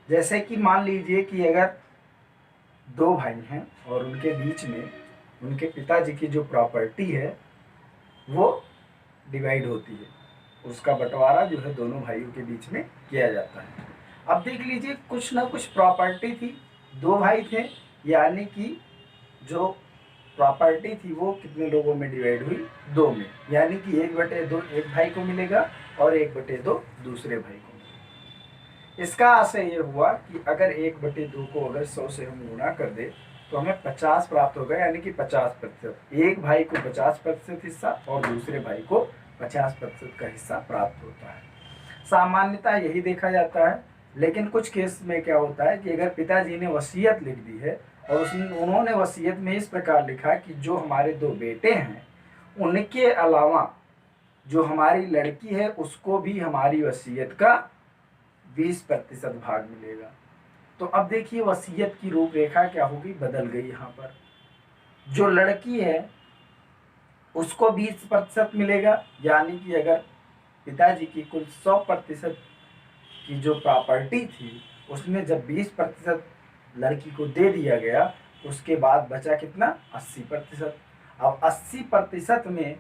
जैसे कि मान लीजिए कि अगर दो भाई हैं और उनके बीच में उनके पिताजी की जो प्रॉपर्टी है वो डिवाइड होती है, उसका बंटवारा जो है दोनों भाइयों के बीच में किया जाता है। अब देख लीजिए कुछ ना कुछ प्रॉपर्टी थी, दो भाई थे, यानी कि जो प्रॉपर्टी थी वो कितने लोगों में डिवाइड हुई, दो में, यानी कि 1/2 एक भाई को मिलेगा और 1/2 दूसरे भाई को मिलेगा। इसका आशय ये हुआ कि अगर 1/2 को अगर 100 से हम गुणा कर दे तो हमें 50 प्राप्त होगा, यानी कि 50%। एक भाई को 50% हिस्सा और दूसरे भाई को 50% का हिस्सा प्राप्त होता है। सामान्यतः यही देखा जाता है, लेकिन कुछ केस में क्या होता है कि अगर पिताजी ने वसीयत लिख दी है और उन्होंने वसीयत में इस प्रकार लिखा कि जो हमारे दो बेटे हैं उनके अलावा जो हमारी लड़की है उसको भी हमारी वसीयत का 20% भाग मिलेगा, तो अब देखिए वसीयत की रूपरेखा क्या होगी, बदल गई। यहाँ पर जो लड़की है उसको 20% मिलेगा, यानी कि अगर पिताजी की कुल 100% की जो प्रॉपर्टी थी उसमें जब 20% लड़की को दे दिया गया, उसके बाद बचा कितना, 80%। अब 80% में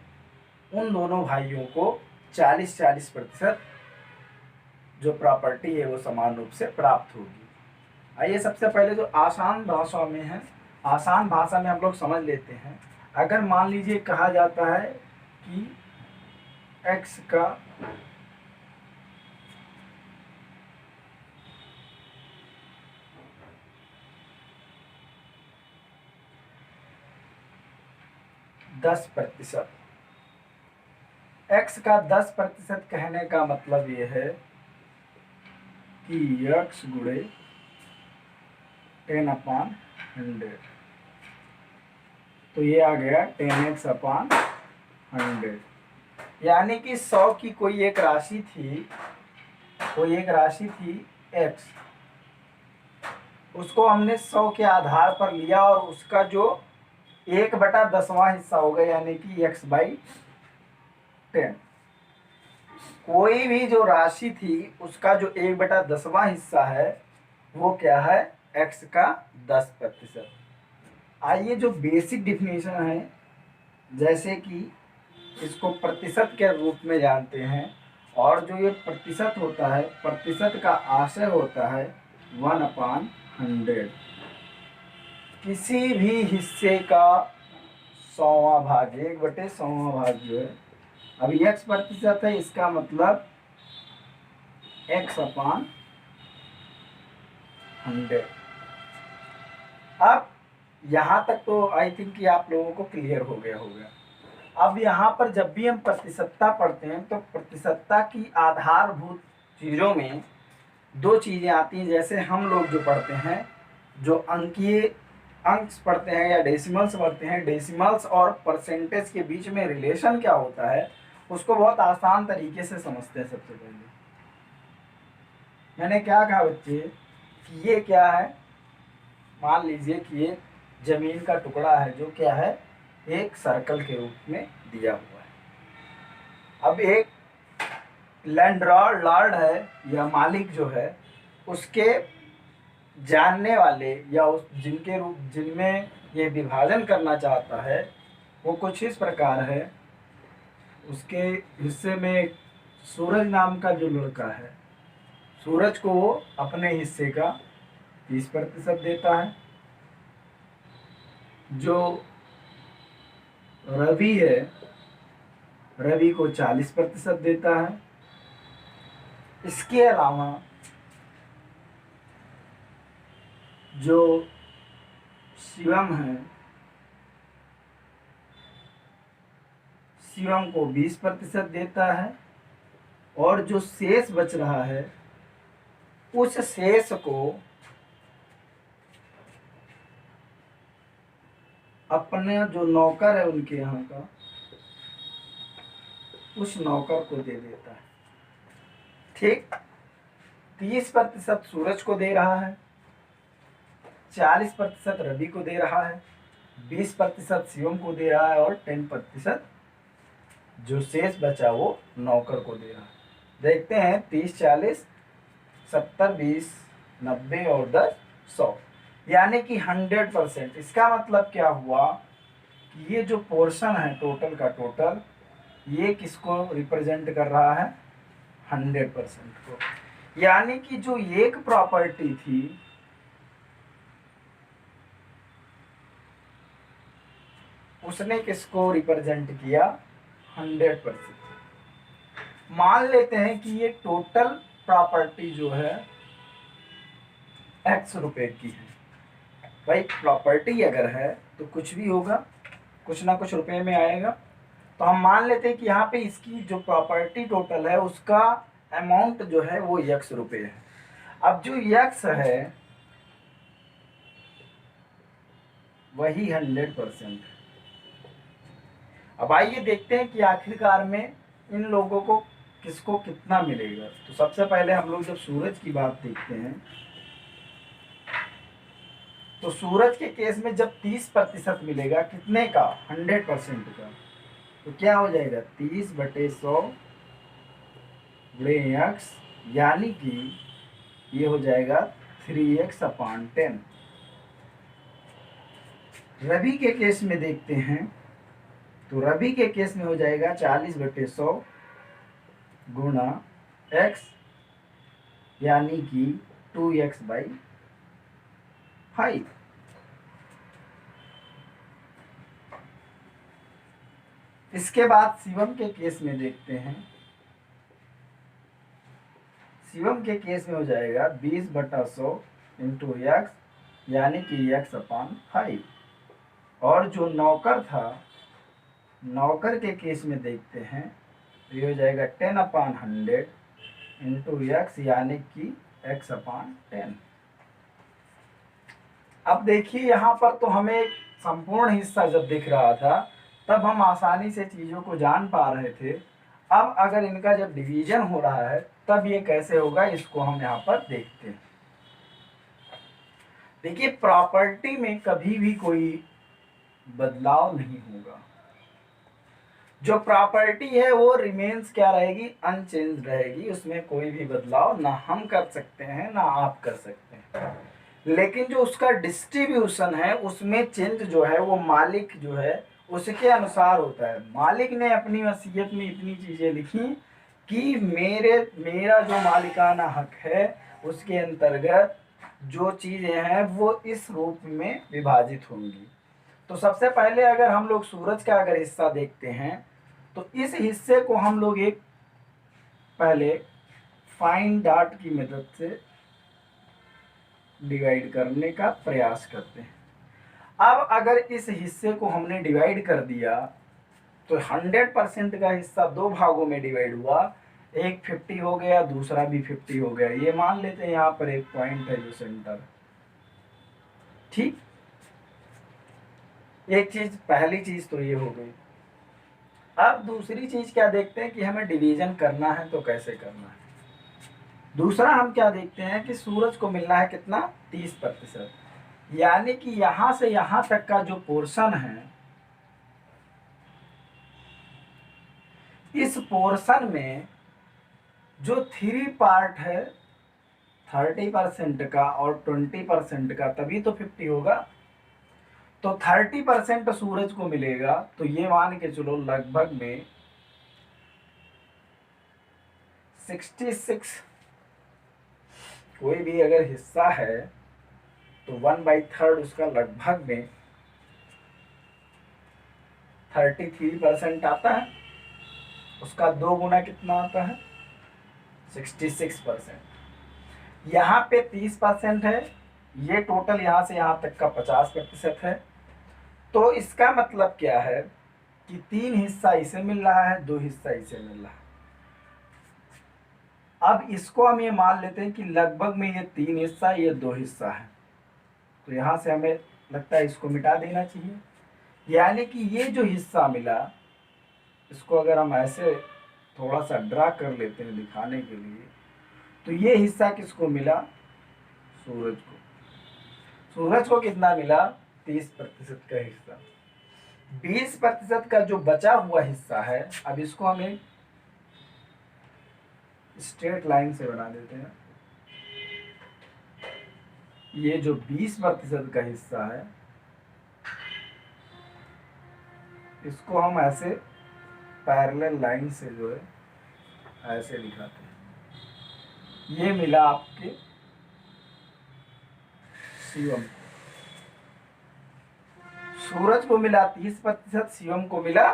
उन दोनों भाइयों को 40-40% जो प्रॉपर्टी है वो समान रूप से प्राप्त होगी। आइए सबसे पहले जो आसान भाषा में है, आसान भाषा में हम लोग समझ लेते हैं। अगर मान लीजिए कहा जाता है कि x का 10%, x का 10% कहने का मतलब ये है कि x गुणे 10/100, तो ये आ गया 10x/100, यानी कि 100 की कोई एक राशि थी x, उसको हमने 100 के आधार पर लिया और उसका जो 1/10वां हिस्सा होगा, यानी कि x/10। कोई भी जो राशि थी उसका जो 1/10वां हिस्सा है वो क्या है, x का 10%। आइए जो बेसिक डिफिनेशन है, जैसे कि इसको प्रतिशत के रूप में जानते हैं, और जो ये प्रतिशत होता है, प्रतिशत का आशय होता है 1/100, किसी भी हिस्से का 100वां भाग, 1/100वां भाग जो है। अभी x% है, इसका मतलब x/100। अब यहाँ तक तो आई थिंक कि आप लोगों को क्लियर हो गया होगा। अब यहाँ पर जब भी हम प्रतिशतता पढ़ते हैं तो प्रतिशतता की आधारभूत चीज़ों में दो चीज़ें आती हैं। जैसे हम लोग जो पढ़ते हैं, जो अंकीय अंक पढ़ते हैं या डेसिमल्स पढ़ते हैं, डेसिमल्स और परसेंटेज के बीच में रिलेशन क्या होता है उसको बहुत आसान तरीके से समझते हैं। सबसे पहले मैंने क्या कहा बच्चे कि ये क्या है, मान लीजिए कि ये जमीन का टुकड़ा है जो क्या है, एक सर्कल के रूप में दिया हुआ है। अब एक लैंडलॉर्ड है या मालिक जो है, उसके जानने वाले या उस जिनमें ये विभाजन करना चाहता है वो कुछ इस प्रकार है। उसके हिस्से में सूरज नाम का जो लड़का है, सूरज को वो अपने हिस्से का 30% देता है। जो रवि है, रवि को 40% देता है। इसके अलावा जो शिवम है, शिवम को 20% देता है, और जो शेष बच रहा है उस शेष को अपने जो नौकर है उनके यहाँ का, उस नौकर को दे देता है। ठीक, 30% सूरज को दे रहा है, 40% रवि को दे रहा है, 20% शिवम को दे रहा है, और 10% जो शेष बचा वो नौकर को दे रहा है। देखते हैं 30 40 70 20 90 और 10 100, यानी कि 100%। इसका मतलब क्या हुआ कि ये जो पोर्शन है टोटल का टोटल, ये किसको रिप्रेजेंट कर रहा है? 100% को। यानी कि जो एक प्रॉपर्टी थी उसने किसको रिप्रेजेंट किया? 100%। मान लेते हैं कि ये टोटल प्रॉपर्टी जो है x रुपए की है। भाई प्रॉपर्टी अगर है तो कुछ भी होगा, कुछ ना कुछ रुपए में आएगा। तो हम मान लेते हैं कि यहाँ पे इसकी जो प्रॉपर्टी टोटल है उसका अमाउंट जो है वो x रुपए है। अब जो x है वही 100%। अब आइए देखते हैं कि आखिरकार में इन लोगों को किसको कितना मिलेगा। तो सबसे पहले हम लोग जब सूरज की बात देखते हैं तो सूरज के केस में जब 30% मिलेगा, कितने का? 100% का, तो क्या हो जाएगा? 30/100 गुणे x, यानी कि ये हो जाएगा 3x/10। रवि के केस में देखते हैं तो रवि के केस में हो जाएगा 40/100 गुणा x, यानी कि 2x/5। इसके बाद शिवम के केस में देखते हैं। शिवम के केस में हो जाएगा 20/100 इंटू x, यानी कि x/5। और जो नौकर था, नौकर के केस में देखते हैं तो ये हो जाएगा 10/100 इंटू x, यानी कि x/10। अब देखिए यहाँ पर तो हमें एक संपूर्ण हिस्सा जब दिख रहा था तब हम आसानी से चीज़ों को जान पा रहे थे। अब अगर इनका जब डिवीजन हो रहा है तब ये कैसे होगा, इसको हम यहाँ पर देखते हैं। देखिए प्रॉपर्टी में कभी भी कोई बदलाव नहीं होगा। जो प्रॉपर्टी है वो रिमेन्स क्या रहेगी? अनचेंज रहेगी। उसमें कोई भी बदलाव ना हम कर सकते हैं ना आप कर सकते हैं। लेकिन जो उसका डिस्ट्रीब्यूशन है उसमें चेंज जो है वो मालिक जो है उसके अनुसार होता है। मालिक ने अपनी वसीयत में इतनी चीजें लिखी कि मेरा जो मालिकाना हक है उसके अंतर्गत जो चीजें हैं वो इस रूप में विभाजित होंगी। तो सबसे पहले अगर हम लोग सूरज का अगर हिस्सा देखते हैं तो इस हिस्से को हम लोग एक पहले फाइन डॉट की मदद से डिवाइड करने का प्रयास करते हैं। अब अगर इस हिस्से को हमने डिवाइड कर दिया तो 100% का हिस्सा दो भागों में डिवाइड हुआ, एक 50 हो गया, दूसरा भी 50 हो गया। ये मान लेते हैं यहाँ पर एक पॉइंट है जो सेंटर। ठीक, एक चीज, पहली चीज तो ये हो गई। अब दूसरी चीज क्या देखते हैं कि हमें डिवीजन करना है तो कैसे करना है। दूसरा हम क्या देखते हैं कि सूरज को मिलना है कितना? 30%। यानी कि यहां से यहां तक का जो पोर्शन है, इस पोर्शन में जो 3 पार्ट है 30% का और 20% का, तभी तो 50 होगा। तो 30% सूरज को मिलेगा। तो ये मान के चलो लगभग में 66, कोई भी अगर हिस्सा है तो 1/3 उसका लगभग में 33% आता है। उसका 2 गुना कितना आता है? 66%। यहाँ पे 30% है, ये टोटल यहाँ से यहाँ तक का 50% है। तो इसका मतलब क्या है कि 3 हिस्सा इसे मिल रहा है, 2 हिस्सा इसे मिल रहा है। अब इसको हम ये मान लेते हैं कि लगभग में ये 3 हिस्सा, ये 2 हिस्सा है। तो यहाँ से हमें लगता है इसको मिटा देना चाहिए। यानी कि ये जो हिस्सा मिला, इसको अगर हम ऐसे थोड़ा सा ड्रा कर लेते हैं दिखाने के लिए, तो ये हिस्सा किसको मिला? सूरज को। सूरज को कितना मिला? 30% का हिस्सा। 20% का जो बचा हुआ हिस्सा है, अब इसको हम एक स्ट्रेट लाइन से बना देते हैं। ये जो 20% का हिस्सा है इसको हम ऐसे पैरेलल लाइन से जो है ऐसे दिखाते हैं। ये मिला आपके शिवम को, सूरज को मिला 30%, शिवम को मिला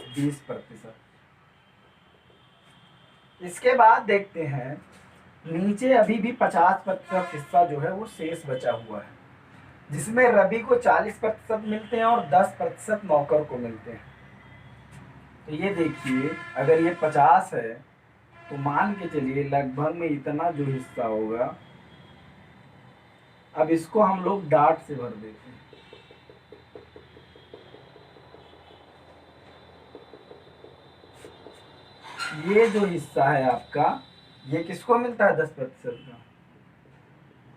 20%। इसके बाद देखते हैं नीचे अभी भी 50% हिस्सा जो है वो शेष बचा हुआ है, जिसमें रवि को 40% मिलते हैं और 10% नौकर को मिलते हैं। तो ये देखिए, अगर ये 50 है तो मान के चलिए लगभग में इतना जो हिस्सा होगा, अब इसको हम लोग डाट से भर देते हैं। ये जो हिस्सा है आपका, ये किसको मिलता है? 10% का।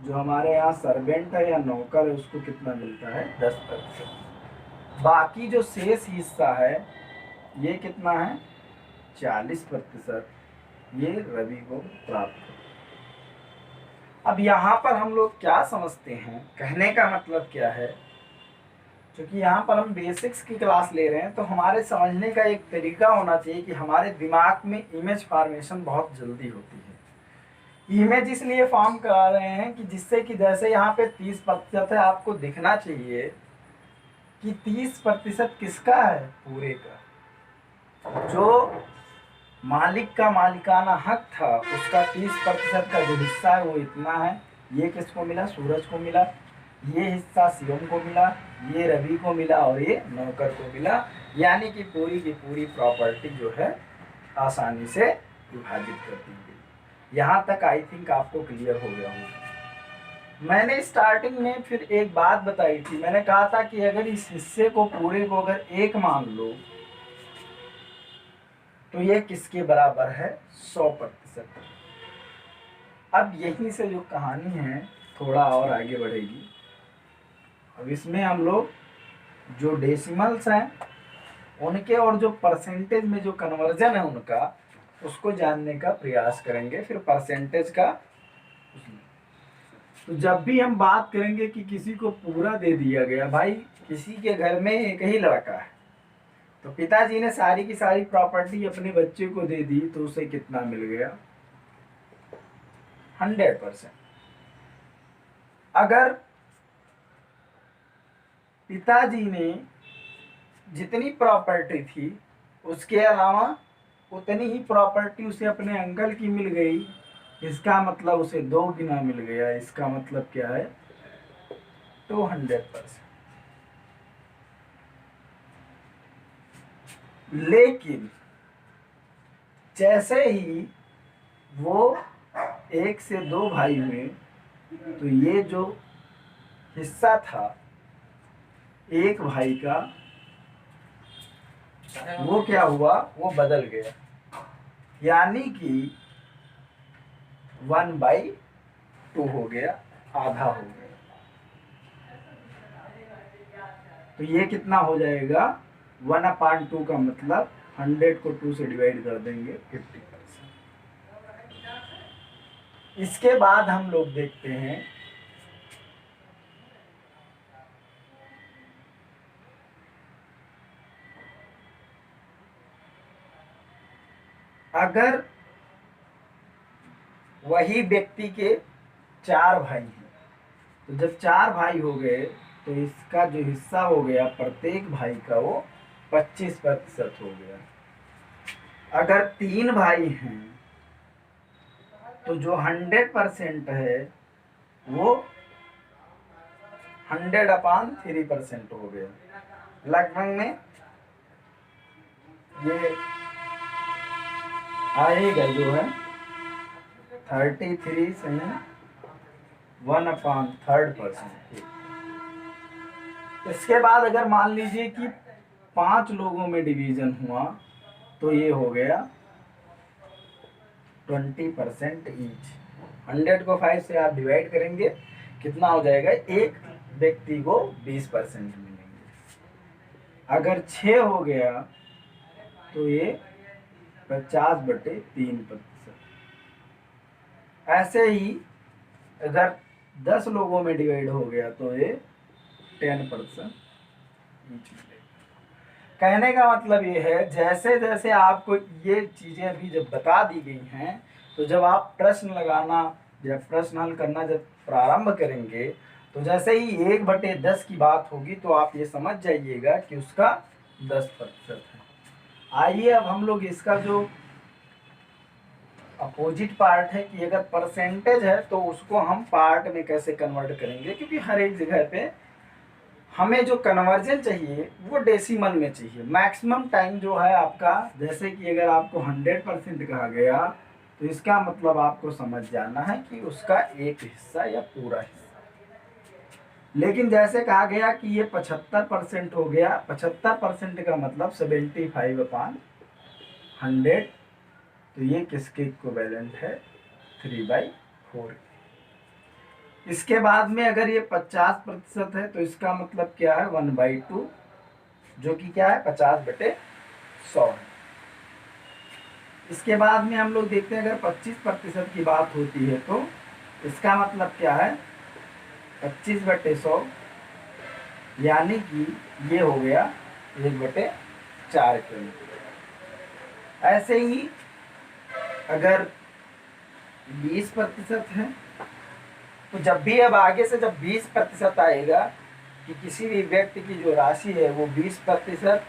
जो हमारे यहाँ सर्वेंट है या नौकर है उसको कितना मिलता है? 10%। बाकी जो शेष हिस्सा है ये कितना है? 40%। ये रवि को प्राप्त है। अब यहाँ पर हम लोग क्या समझते हैं, कहने का मतलब क्या है, क्योंकि यहाँ पर हम बेसिक्स की क्लास ले रहे हैं तो हमारे समझने का एक तरीका होना चाहिए कि हमारे दिमाग में इमेज फॉर्मेशन बहुत जल्दी होती है। इमेज इसलिए फॉर्म करा रहे हैं कि जिससे कि जैसे यहाँ पे 30% है, आपको दिखना चाहिए कि 30% किसका है? पूरे का। जो मालिक का मालिकाना हक था उसका 30% का जो हिस्सा है वो इतना है। ये किसको मिला? सूरज को मिला। ये हिस्सा शिवम को मिला, ये रवि को मिला और ये नौकर को मिला। यानी कि पूरी की पूरी प्रॉपर्टी जो है आसानी से विभाजित कर दी गई। यहाँ तक आई थिंक आपको क्लियर हो गया होगा। मैंने स्टार्टिंग में फिर एक बात बताई थी, मैंने कहा था कि अगर इस हिस्से को पूरे को अगर 1 मान लो तो ये किसके बराबर है? 100%। अब यहीं से जो कहानी है थोड़ा और आगे बढ़ेगी। अब इसमें हम लोग जो डेसिमल्स हैं उनके और जो परसेंटेज में जो कन्वर्जन है उनका, उसको जानने का प्रयास करेंगे। फिर परसेंटेज का, तो जब भी हम बात करेंगे कि किसी को पूरा दे दिया गया, भाई किसी के घर में एक ही लड़का है तो पिताजी ने सारी की सारी प्रॉपर्टी अपने बच्चे को दे दी तो उसे कितना मिल गया? 100%। अगर पिताजी ने जितनी प्रॉपर्टी थी उसके अलावा उतनी ही प्रॉपर्टी उसे अपने अंकल की मिल गई, इसका मतलब उसे 2 गुना मिल गया। इसका मतलब क्या है? 200%। लेकिन जैसे ही वो 1 से 2 भाई हुए तो ये जो हिस्सा था एक भाई का, वो क्या हुआ? वो बदल गया। यानी कि 1/2 हो गया, आधा हो गया। तो ये कितना हो जाएगा? 1/2 का मतलब 100 को 2 से डिवाइड कर देंगे, 50%। इसके बाद हम लोग देखते हैं अगर वही व्यक्ति के 4 भाई हैं, तो जब 4 भाई हो गए तो इसका जो हिस्सा हो गया प्रत्येक भाई का वो 25% हो गया। अगर 3 भाई हैं तो जो 100% है वो 100/3% हो गया। लगभग में ये आएगा जो है 33 सही 1/3%। इसके बाद अगर मान लीजिए कि 5 लोगों में डिवीजन हुआ तो ये हो गया 20% ईच। 100 को 5 से आप डिवाइड करेंगे, कितना हो जाएगा? एक व्यक्ति को 20% मिलेंगे। अगर 6 हो गया तो ये 50/3%। ऐसे ही अगर 10 लोगों में डिवाइड हो गया तो ये 10% ईच मिलेगा। कहने का मतलब ये है जैसे जैसे आपको ये चीज़ें अभी जब बता दी गई हैं, तो जब आप प्रश्न लगाना या प्रश्न हल करना जब प्रारंभ करेंगे, तो जैसे ही 1/10 की बात होगी तो आप ये समझ जाइएगा कि उसका 10% है। आइए अब हम लोग इसका जो अपोजिट पार्ट है कि अगर परसेंटेज है तो उसको हम पार्ट में कैसे कन्वर्ट करेंगे, क्योंकि हर एक जगह पे हमें जो कन्वर्जन चाहिए वो डेसिमल में चाहिए। मैक्सिमम टाइम जो है आपका, जैसे कि अगर आपको 100% कहा गया तो इसका मतलब आपको समझ जाना है कि उसका एक हिस्सा या पूरा हिस्सा। लेकिन जैसे कहा गया कि ये 75% हो गया, 75% का मतलब 75/100, तो ये किसके इक्विवेलेंट है? 3/4। इसके बाद में अगर ये 50% है तो इसका मतलब क्या है? 1/2, जो कि क्या है? 50/100 है। इसके बाद में हम लोग देखते हैं अगर 25% की बात होती है तो इसका मतलब क्या है? 25/100, यानी कि ये हो गया 1/4 किलोमीटर। ऐसे ही अगर 20% है तो जब भी अब आगे से जब 20% आएगा कि किसी भी व्यक्ति की जो राशि है वो 20%,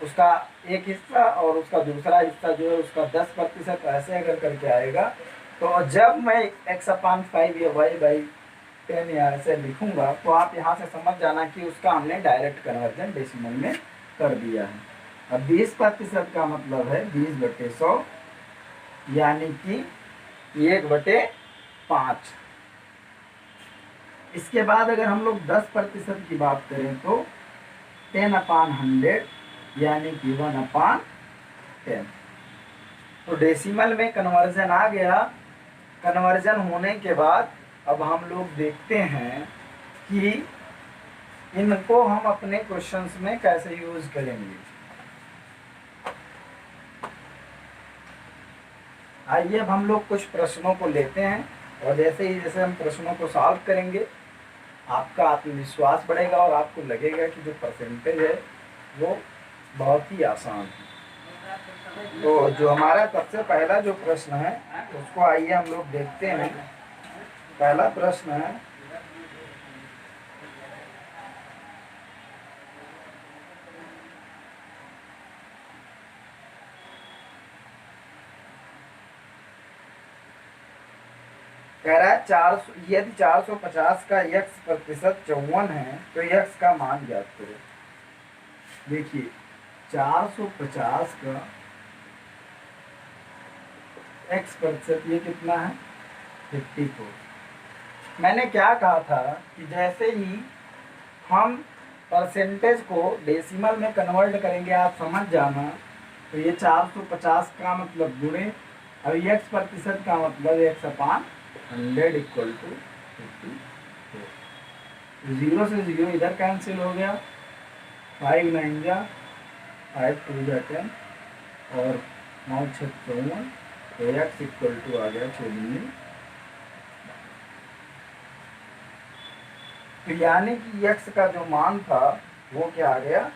उसका एक हिस्सा और उसका दूसरा हिस्सा जो है उसका 10%, ऐसे अगर करके आएगा तो जब मैं x/5 या y/10 या ऐसे लिखूंगा तो आप यहाँ से समझ जाना कि उसका हमने डायरेक्ट कन्वर्जन डेसिमल में कर दिया है। अब 20% का मतलब है 20/100, यानी कि 1/5। इसके बाद अगर हम लोग 10% की बात करें तो 10/100, यानी कि 1/10। तो डेसिमल में कन्वर्जन आ गया। कन्वर्जन होने के बाद अब हम लोग देखते हैं कि इनको हम अपने क्वेश्चंस में कैसे यूज करेंगे। आइए अब हम लोग कुछ प्रश्नों को लेते हैं, और जैसे ही जैसे हम प्रश्नों को सॉल्व करेंगे आपका आत्मविश्वास बढ़ेगा और आपको लगेगा कि जो परसेंटेज है वो बहुत ही आसान है। तो जो हमारा सबसे पहला जो प्रश्न है उसको आइए हम लोग देखते हैं। पहला प्रश्न है, कह रहा है 400 यदि 450 का x% 54 है तो x का मान ज्ञात करो। देखिए 450 का x% ये कितना है? 54। मैंने क्या कहा था कि जैसे ही हम परसेंटेज को डेसिमल में कन्वर्ट करेंगे आप समझ जाना, तो ये 450 का मतलब गुणे, और x% का मतलब x/100 इक्वल टू 54। 0 से 0 इधर कैंसिल हो गया, 5 9 जा 5 2 जा 10 और 9 6 54, तो x इक्वल टू आ गया 6। तो यानी कि x का जो मान था वो क्या आ गया?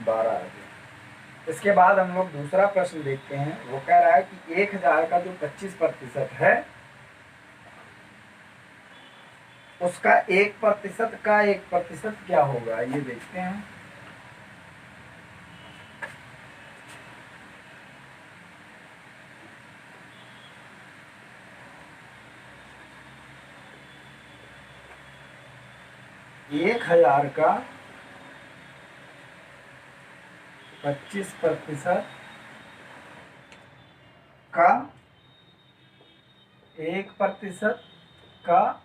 12 आ गया। इसके बाद हम लोग दूसरा प्रश्न देखते हैं। वो कह रहा है कि 1000 का जो 25% है उसका 1% का 1% क्या होगा, ये देखते हैं। एक 1000 का 25% का 1% का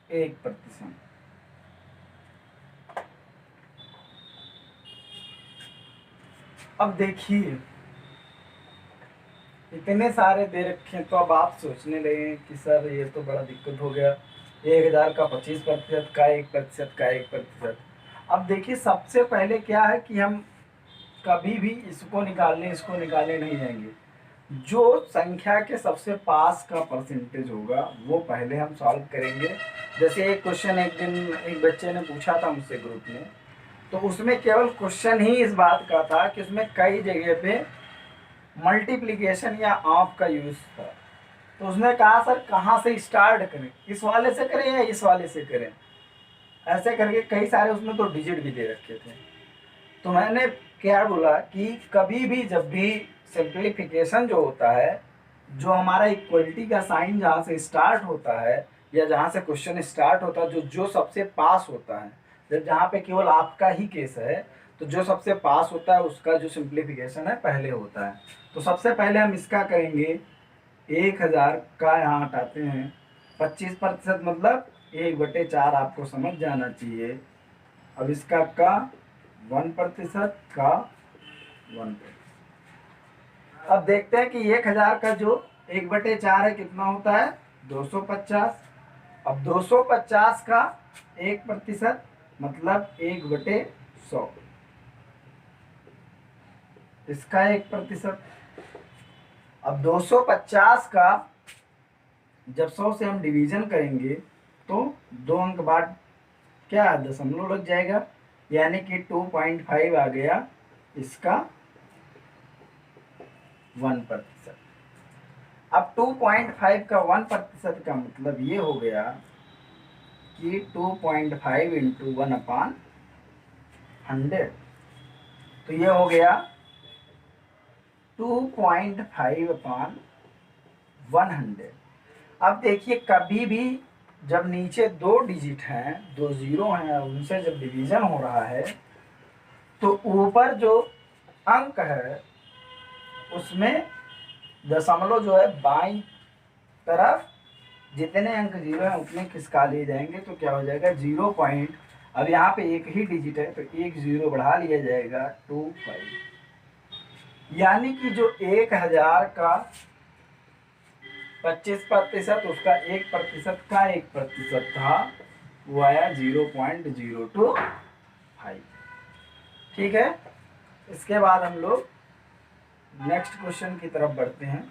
1%। अब देखिए इतने सारे दे रखे हैं, तो अब आप सोचने लगे कि सर ये तो बड़ा दिक्कत हो गया, 1000 का 25% का 1% का 1%। अब देखिए सबसे पहले क्या है कि हम कभी भी इसको निकालने नहीं जाएंगे। जो संख्या के सबसे पास का परसेंटेज होगा वो पहले हम सॉल्व करेंगे। जैसे एक क्वेश्चन एक दिन एक बच्चे ने पूछा था मुझसे ग्रुप में, तो उसमें केवल क्वेश्चन ही इस बात का था कि उसमें कई जगह पे मल्टीप्लिकेशन या ऑफ का यूज था। तो उसने कहा सर कहाँ से स्टार्ट करें, इस वाले से करें या इस वाले से करें, ऐसे करके कई सारे उसमें तो डिजिट भी दे रखे थे। तो मैंने क्या बोला कि कभी भी जब भी सिंप्लीफिकेशन जो होता है, जो हमारा इक्वलिटी का साइन जहाँ से स्टार्ट होता है या जहाँ से क्वेश्चन स्टार्ट होता है, जो सबसे पास होता है, जब जहाँ पे केवल आपका ही केस है, तो जो सबसे पास होता है उसका जो सिंप्लीफिकेशन है पहले होता है। तो सबसे पहले हम इसका करेंगे, 1000 का यहाँ हटाते हैं, 25% मतलब 1/4 आपको समझ जाना चाहिए। अब इसका का 1% का 1%। अब देखते हैं कि 1000 का जो 1/4 है कितना होता है, 250। अब 250 का 1% मतलब 1/100, इसका 1%। अब 250 का जब 100 से हम डिवीजन करेंगे तो 2 अंक बाद क्या दशमलव लग जाएगा, यानी कि 2.5 आ गया इसका 1%। अब 2.5 का 1% का मतलब ये हो गया कि 2.5 इंटू 1/100, तो ये हो गया 2.5/100। अब देखिए कभी भी जब नीचे 2 डिजिट हैं, 2 जीरो हैं, उनसे जब डिवीजन हो रहा है तो ऊपर जो अंक है उसमें दशमलव जो है बाईं तरफ जितने अंक जीरो हैं उतने खिसका लिए जाएंगे, तो क्या हो जाएगा 0 पॉइंट। अब यहाँ पे एक ही डिजिट है तो एक जीरो बढ़ा लिया जाएगा 25, यानी कि जो 1000 का 25% उसका 1% का 1% था, वो आया 0.025। ठीक है, इसके बाद हम लोग नेक्स्ट क्वेश्चन की तरफ बढ़ते हैं।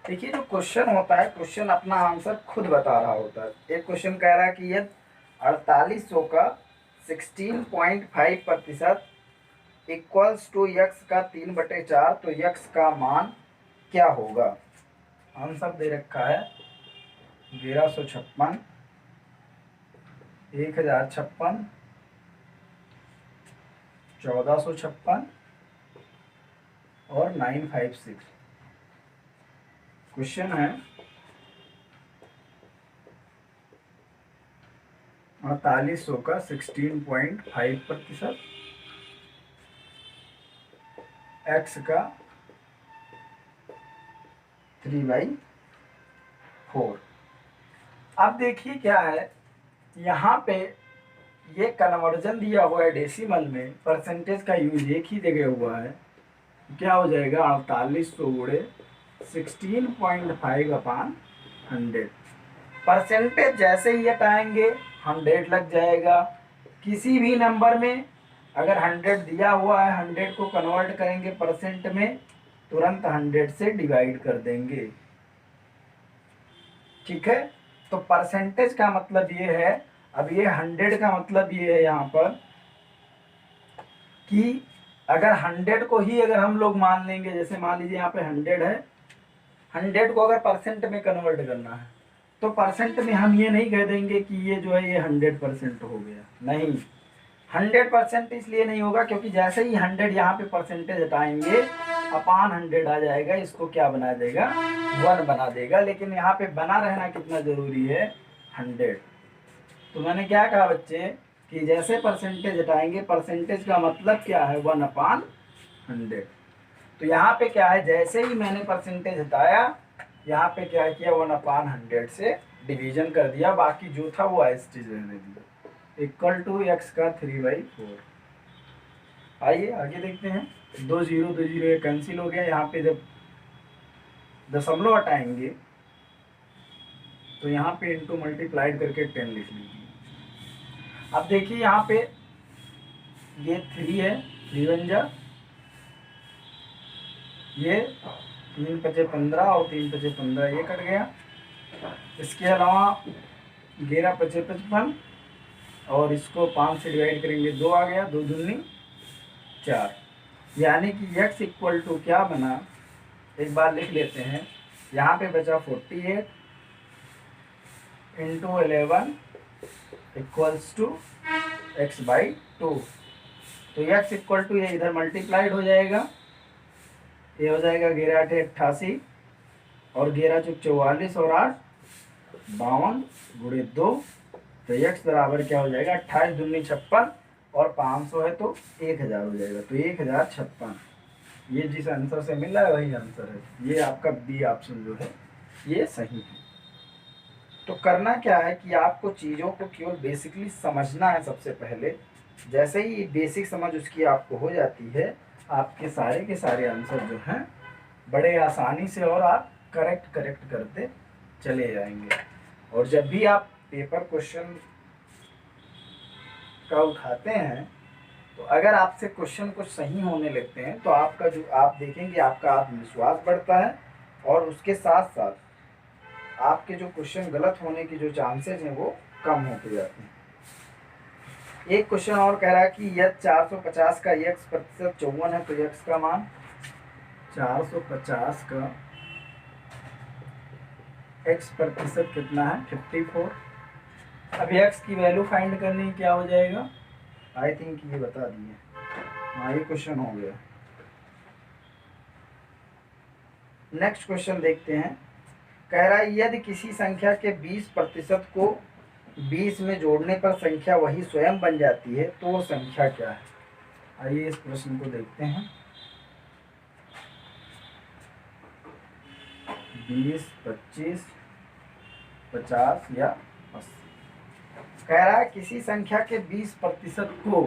देखिए जो क्वेश्चन होता है, क्वेश्चन अपना आंसर खुद बता रहा होता है। एक क्वेश्चन कह रहा है कि यदि 4800 का 16.5% इक्वल्स टू यक्स का 3/4 तो यक्स का मान क्या होगा। आंसर दे रखा है 1156, 1056, 1456 और 956। क्वेश्चन है 4800 का 16.5%, एक्स का 3/4। अब देखिए क्या है, यहाँ पे ये कन्वर्जन दिया हुआ है डेसिमल में, परसेंटेज का यूज एक ही जगह हुआ है। क्या हो जाएगा 4800 गुणे 16.5/100। परसेंटेज जैसे ही हटाएंगे 100 लग जाएगा। किसी भी नंबर में अगर 100 दिया हुआ है, 100 को कन्वर्ट करेंगे परसेंट में, तुरंत 100 से डिवाइड कर देंगे। ठीक है, तो परसेंटेज का मतलब ये है, अब ये 100 का मतलब ये है यहाँ पर कि अगर 100 को ही अगर हम लोग मान लेंगे, जैसे मान लीजिए यहाँ पे 100 है, 100 को अगर परसेंट में कन्वर्ट करना है तो परसेंट में हम ये नहीं कह देंगे कि ये जो है ये 100% हो गया, नहीं। 100% इसलिए नहीं होगा क्योंकि जैसे ही 100 यहाँ पे परसेंटेज हटाएंगे अपान 100 आ जाएगा, इसको क्या बना देगा 1 बना देगा। लेकिन यहाँ पे बना रहना कितना जरूरी है 100। तो मैंने क्या कहा बच्चे कि जैसे परसेंटेज हटाएंगे, परसेंटेज का मतलब क्या है 1/100। तो यहाँ पे क्या है, जैसे ही मैंने परसेंटेज हटाया यहाँ पे क्या किया 1/100 से डिवीजन कर दिया, बाकी जो था वो एज इट इज रहने दिया, इक्वल टू एक्स का 3/4। आइए आगे देखते हैं। 2 जीरो ये कैंसिल हो गया। यहाँ पे जब दशमलव हटाएंगे तो यहाँ पे इंटू मल्टीप्लाइड करके 10 लिख लीजिए। अब देखिए यहाँ पे ये 3 है, 3 1 जा ये 3 × 5 = 15 और 3 × 5 = 15, ये कट गया। इसके अलावा 11 × 5 = 55 और इसको 5 से डिवाइड करेंगे 2 आ गया, 2 दूनी 4। यानी कि x इक्वल टू क्या बना, एक बार लिख लेते हैं। यहाँ पे बचा 48 × 11 = x/2। तो x इक्वल टू ये इधर मल्टीप्लाइड हो जाएगा, ये हो जाएगा 11 × 8 = 88 और 11 × 4 = 44 और 8 = 52 × 2। तो x बराबर क्या हो जाएगा, 28 दूनी 56 और 500 है तो 1000 हो जाएगा। तो 1056 ये जिस आंसर से मिल रहा है वही आंसर है। ये आपका बी ऑप्शन जो है ये सही है। तो करना क्या है कि आपको चीज़ों को केवल बेसिकली समझना है सबसे पहले। जैसे ही बेसिक समझ उसकी आपको हो जाती है, आपके सारे के सारे आंसर जो हैं बड़े आसानी से और आप करेक्ट करते चले जाएंगे। और जब भी आप पेपर क्वेश्चन का उठाते हैं तो अगर आपसे क्वेश्चन कुछ सही होने लगते हैं तो आपका जो आप देखेंगे आपका आत्मविश्वास बढ़ता है और उसके साथ साथ आपके जो क्वेश्चन गलत होने की जो चांसेस हैं वो कम होते जाते हैं। एक क्वेश्चन और कह रहा है कि यदि 450 का x प्रतिशत 54 है तो x का मान 450 का x प्रतिशत कितना है, 54। अब x की वैल्यू फाइंड करनी, क्या हो जाएगा, आई थिंक ये बता दिए। हाँ, ये क्वेश्चन हो गया। नेक्स्ट क्वेश्चन देखते हैं। कह रहा है यदि किसी संख्या के 20% को 20 में जोड़ने पर संख्या वही स्वयं बन जाती है तो वो संख्या क्या है। आइए इस प्रश्न को देखते हैं। 20, 25, 50 या 80। कह रहा है किसी संख्या के 20% को,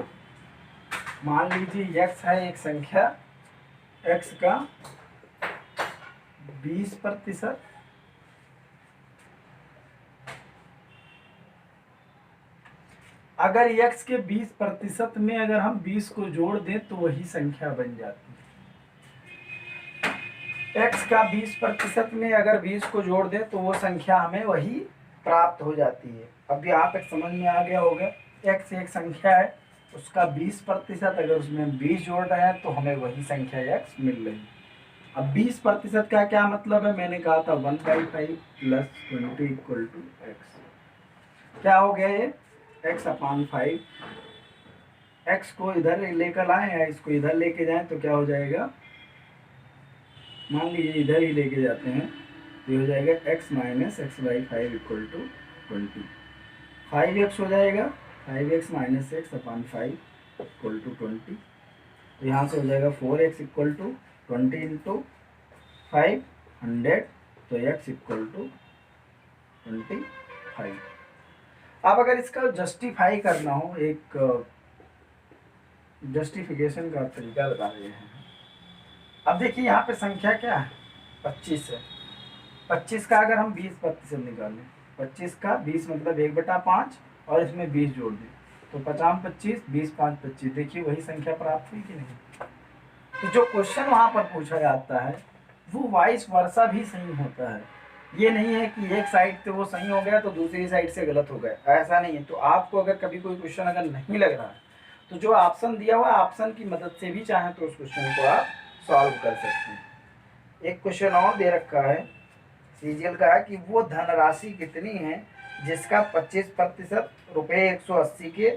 मान लीजिए x है एक संख्या, x का 20%, अगर x के 20% में अगर हम 20 को जोड़ दें तो वही संख्या बन जाती है। x का 20% में अगर 20 को जोड़ दें तो वो संख्या हमें वही प्राप्त हो जाती है। अब यहाँ तक समझ में आ गया होगा। x एक संख्या है, उसका 20%, अगर उसमें 20 जोड़ रहे हैं तो हमें वही संख्या x मिल रही है। अब 20% का क्या मतलब है, मैंने कहा था 1/5 + 20 = x। क्या हो गया ये, x/5। x को इधर लेकर लाएं या इसको इधर लेके जाएं तो क्या हो जाएगा, मान लीजिए इधर ही लेके जाते हैं तो ये हो जाएगा x - x/5 = 20। 5x हो जाएगा, 5x - x/5 = 20। तो यहाँ से हो जाएगा 4x = 20 × 5 100। तो x = 25। अब अगर इसका जस्टिफाई करना हो, एक जस्टिफिकेशन का तरीका बता रहे हैं। अब देखिए यहाँ पे संख्या क्या है, 25 है। 25 का अगर हम 20% निकालें, 25 का 20 मतलब 1/5 और इसमें 20 जोड़ दें तो 50 25, 20 5 25। देखिए वही संख्या प्राप्त हुई कि नहीं। तो जो क्वेश्चन वहाँ पर पूछा जाता है वो वाइस वर्सा भी सही होता है। ये नहीं है कि एक साइड से वो सही हो गया तो दूसरी साइड से गलत हो गया, ऐसा नहीं है। तो आपको अगर कभी कोई क्वेश्चन अगर नहीं लग रहा है तो जो ऑप्शन दिया हुआ ऑप्शन की मदद से भी चाहें तो उस क्वेश्चन को आप सॉल्व कर सकते हैं। एक क्वेश्चन और दे रखा है, सीजीएल का है कि वो धनराशि कितनी है जिसका 25% रुपये 180 के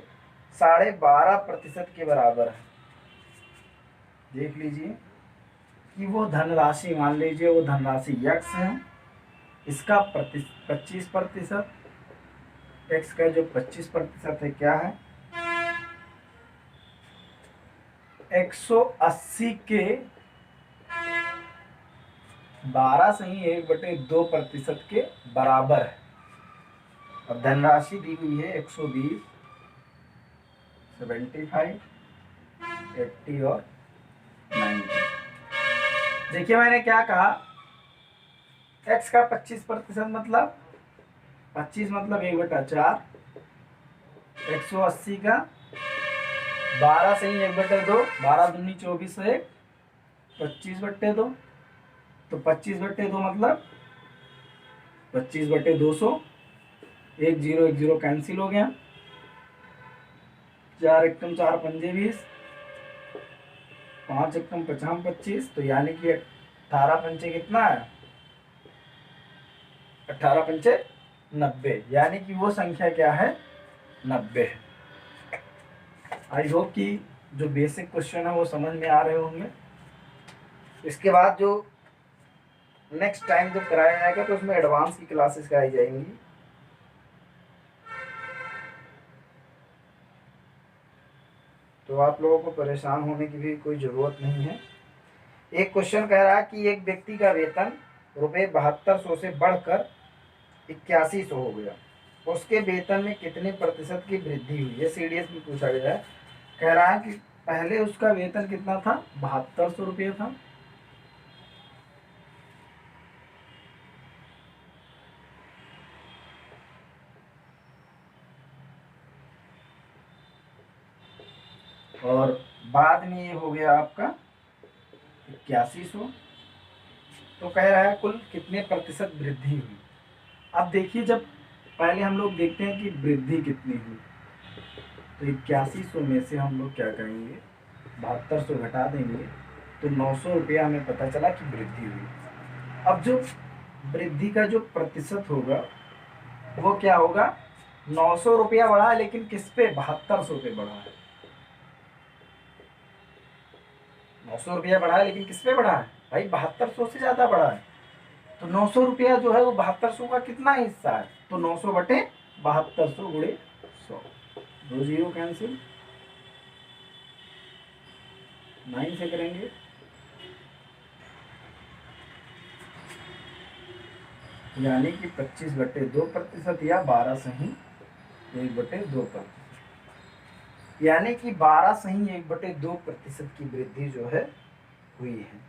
12.5% के बराबर है। देख लीजिए कि वो धनराशि, मान लीजिए वो धनराशि x है, इसका 25%, x का जो 25% है क्या है, 180 के 12 सही 1/2% के बराबर है। अब धनराशि दी हुई है 120, 75, 80 और 90। देखिए मैंने क्या कहा, x का 25% मतलब 25 मतलब 1/4, 180 का 12 सही 1/2, 12 दूनी 24 है, 25/2, तो 25/2 मतलब 25/200, 1 0 कैंसिल हो गया, 4 एकम 4 पंजे 20, 5 एकम 50 25, तो यानी कि 18 पंचे कितना है, 18 पंचे 90, यानी कि वो संख्या क्या है, 90 है। आई होप कि जो बेसिक क्वेश्चन है वो समझ में आ रहे होंगे। इसके बाद जो नेक्स्ट टाइम जब कराया जाएगा तो उसमें एडवांस की क्लासेस कराई जाएंगी। तो आप लोगों को परेशान होने की भी कोई ज़रूरत नहीं है। एक क्वेश्चन कह रहा है कि एक व्यक्ति का वेतन ₹7200 से बढ़कर 8100 हो गया, उसके वेतन में कितने प्रतिशत की वृद्धि हुई, ये सीडीएस में पूछा गया है। कह रहा है कि पहले उसका वेतन कितना था, 7200 रुपये था, और बाद में ये हो गया आपका 8100। तो कह रहा है कुल कितने प्रतिशत वृद्धि हुई। अब देखिए, जब पहले हम लोग देखते हैं कि वृद्धि कितनी हुई, तो 8100 में से हम लोग क्या करेंगे, 7200 घटा देंगे, तो 900 रुपया हमें पता चला कि वृद्धि हुई। अब जो वृद्धि का जो प्रतिशत होगा वो क्या होगा, 900 रुपया बढ़ा है, लेकिन किस पे, 7200 पे बढ़ा है। 900 रुपया बढ़ा है लेकिन किस पे बढ़ा है भाई, 7200 से ज्यादा बढ़ा है। तो 900 रुपया जो है वो 7200 का कितना हिस्सा है, तो 900 बटे 7200 गुणे 100, 2 0 कैंसिल, 9 से करेंगे, यानी कि 25/2% या 12 सही 1/2%, यानी कि 12 सही 1/2% की वृद्धि जो है हुई है।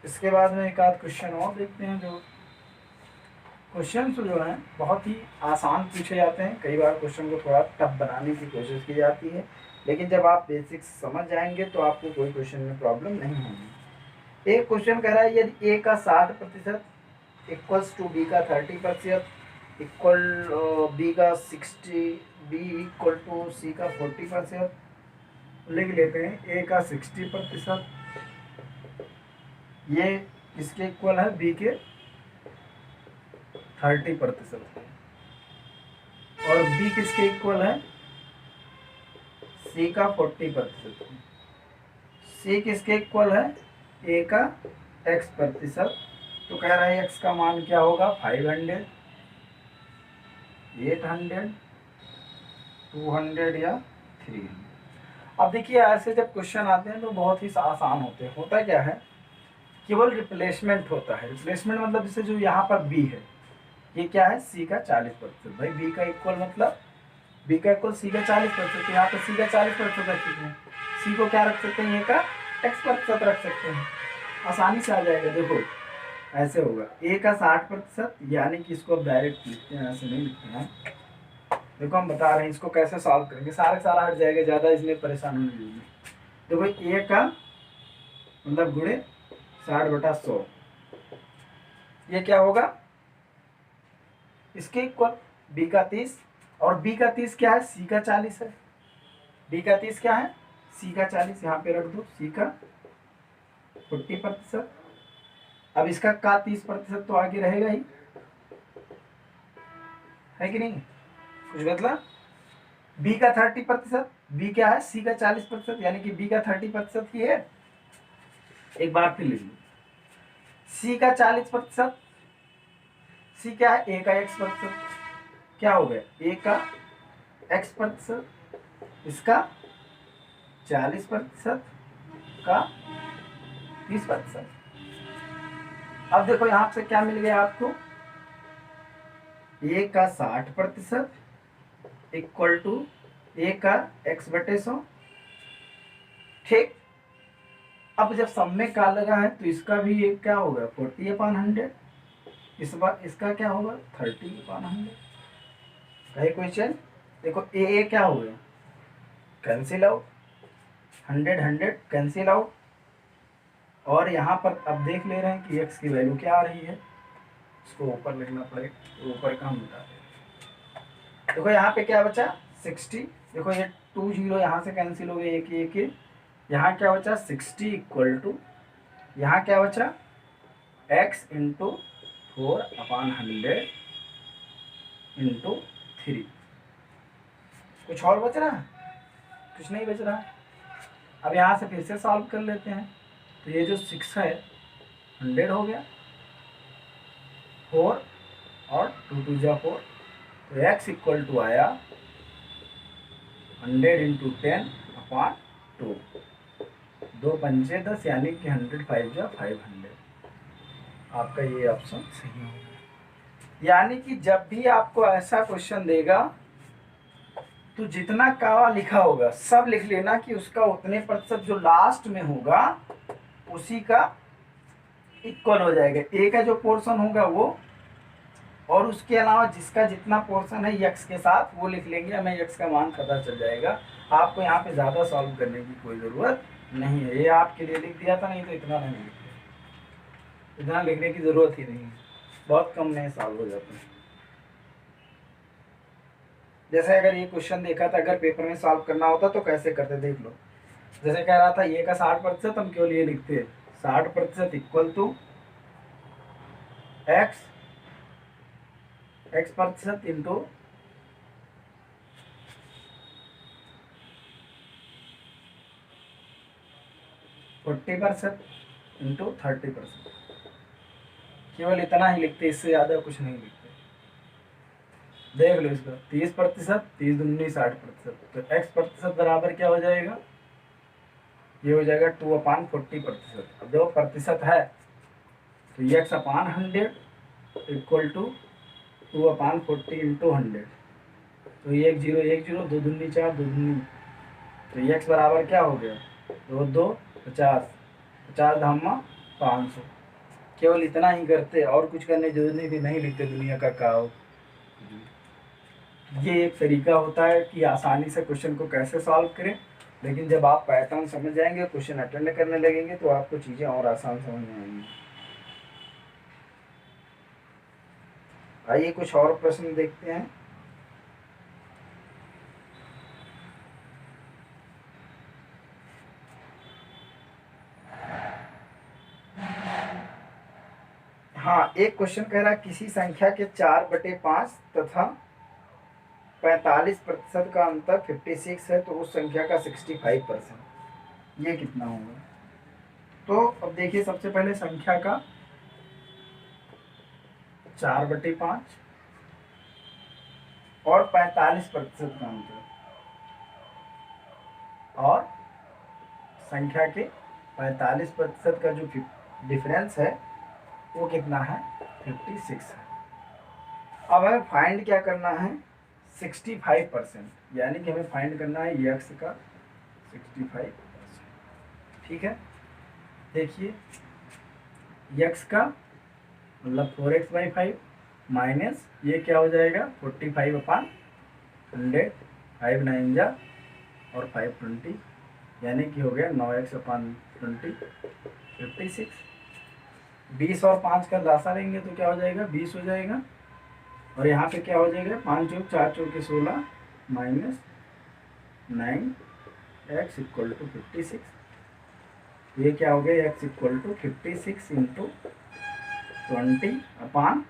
इसके बाद में एक आध क्वेश्चन और देखते हैं। जो क्वेश्चन जो हैं बहुत ही आसान पूछे जाते हैं, कई बार क्वेश्चन को थोड़ा टफ बनाने की कोशिश की जाती है, लेकिन जब आप बेसिक्स समझ जाएंगे तो आपको कोई क्वेश्चन में प्रॉब्लम नहीं होगी। एक क्वेश्चन कह रहा है यदि ए का 60% इक्वल्स टू बी का 30% इक्वल बी का 60, बी इक्वल टू सी का 40%, लिख लेते हैं। ए का 60% ये किसके इक्वल है, बी के 30%, और बी किसके इक्वल है, सी का 40%, सी किसके इक्वल है, ए का x%। तो कह रहा है x का मान क्या होगा, 500, 800, 200 या 300। अब देखिए, ऐसे जब क्वेश्चन आते हैं तो बहुत ही आसान होते हैं। होता क्या है, केवल रिप्लेसमेंट होता है। रिप्लेसमेंट मतलब जैसे जो यहाँ पर बी है, ये क्या है, सी का 40%, भाई बी का इक्वल मतलब बी का इक्वल सी का 40%, तो यहाँ पर सी का 40% रख सकते हैं, सी को क्या रख सकते हैं, ए का x% रख सकते हैं, आसानी से आ जाएगा। देखो ऐसे होगा, ए का 60%, यानी कि इसको डायरेक्ट लिखते हैं, ऐसे नहीं लिखते हैं। देखो हम बता रहे हैं इसको कैसे सॉल्व करेंगे, सारा हट जाएगा, ज़्यादा इसमें परेशान होने की। देखो ए का मतलब गुणे 60/100, ये क्या होगा, इसके इक्वल बी का 30, और बी का 30 क्या है, सी का 40 है। बी का 30 क्या है, सी का 40, यहाँ पे रख दो, सी का 40%। अब इसका 30% तो आगे रहेगा ही, है कि नहीं, कुछ बदला। बी का 30%, बी क्या है, सी का 40%, यानी कि बी का 30% ही है। एक बार फिर लिख लो, सी का 40%, सी क्या है, ए का x%, क्या हो गया, ए का x%, इसका 40% का 30%। अब देखो यहां से क्या मिल गया आपको, ए का 60% इक्वल टू ए का x/100, ठीक। अब जब सब में का लगा है तो इसका भी एक क्या होगा, 40/100, इस बार इसका क्या होगा, 30/100। कहे क्वेश्चन, देखो ए क्या हो गया, कैंसिल आउट, 100 100 कैंसिल आउट, और यहाँ पर अब देख ले रहे हैं कि x की वैल्यू क्या आ रही है, इसको ऊपर लिखना पड़ेगा, ऊपर का हम मिटा दें। देखो यहाँ पे क्या बचा 60, देखो ये 2 0 यहाँ से कैंसिल हो गए, एक एक, यहाँ क्या बचा 60 इक्वल टू, यहाँ क्या बचा x इंटू 4/100 इंटू 3। कुछ और बच रहा है? कुछ नहीं बच रहा। अब यहाँ से फिर से सॉल्व कर लेते हैं। तो ये जो 6 है 100 हो गया, 4 और 2 2 जा 4, तो x इक्वल टू आया 100 इंटू 10/2, 2 पंचे 10, यानी कि 100 5 जा 500। आपका ये ऑप्शन सही होगा। यानी कि जब भी आपको ऐसा क्वेश्चन देगा तो जितना कावा लिखा होगा सब लिख लेना कि उसका उतने प्रतिशत जो लास्ट में होगा उसी का इक्वल हो जाएगा। ए का जो पोर्शन होगा वो, और उसके अलावा जिसका जितना पोर्शन है यक्स के साथ वो लिख लेंगे, हमें यक्स का मान पता चल जाएगा। आपको यहाँ पे ज़्यादा सॉल्व करने की कोई ज़रूरत नहीं है, ये आपके लिए लिख दिया था, नहीं तो इतना नहीं लिखते, इतना लिखने की ज़रूरत ही नहीं है, बहुत कम में सॉल्व हो जाते हैं। जैसे अगर ये क्वेश्चन देखा था, अगर पेपर में सॉल्व करना होता तो कैसे करते देख लो। जैसे कह रहा था ये का 60%, हम केवल ये लिखते 60% इक्वल टू x प्रतिशत इंटू 40% इंटू 30%, केवल इतना ही लिखते, इससे ज़्यादा कुछ नहीं लिखते। देख लो इसका 30%, 30 दूनी 60%, तो x प्रतिशत बराबर क्या हो जाएगा, ये हो जाएगा 2/40%। अब देखो प्रतिशत है तो x/100 इक्वल टू 2/40 इंटू 100, तो 1 0 1 0, 2 दूनी 4, 2 दूनी, तो x बराबर क्या हो गया 2 2 50, 50 धामा 500। केवल इतना ही करते, और कुछ करने की जरूरत नहीं थी, नहीं लिखते दुनिया का काव। ये एक तरीका होता है कि आसानी से क्वेश्चन को कैसे सॉल्व करें, लेकिन जब आप पैटर्न समझ जाएंगे, क्वेश्चन अटेंड करने लगेंगे, तो आपको चीज़ें और आसान समझ में आएंगी। आइए कुछ और प्रश्न देखते हैं। हाँ, एक क्वेश्चन कह रहा है किसी संख्या के 4/5 तथा 45% का अंतर 56 है, तो उस संख्या का 65% ये कितना होगा। तो अब देखिए, सबसे पहले संख्या का 4/5 और 45% का अंतर, और संख्या के 45% का जो डिफरेंस है वो कितना है 56 है। अब हमें फाइंड क्या करना है 65%, यानी कि हमें फाइंड करना है यक्स का 65%। ठीक है, देखिए यक्स का मतलब 4x/5 माइनस ये क्या हो जाएगा 45/100, 5 9 जा और 5 20, यानी कि हो गया 9x/20 56। 20 और 5 का लासा लेंगे तो क्या हो जाएगा 20 हो जाएगा, और यहाँ पे क्या हो जाएगा 5 चौक 4 चौके 16 माइनस 9x इक्वल टू 56। ये क्या हो गया x इक्वल टू 56 इंटू 20/,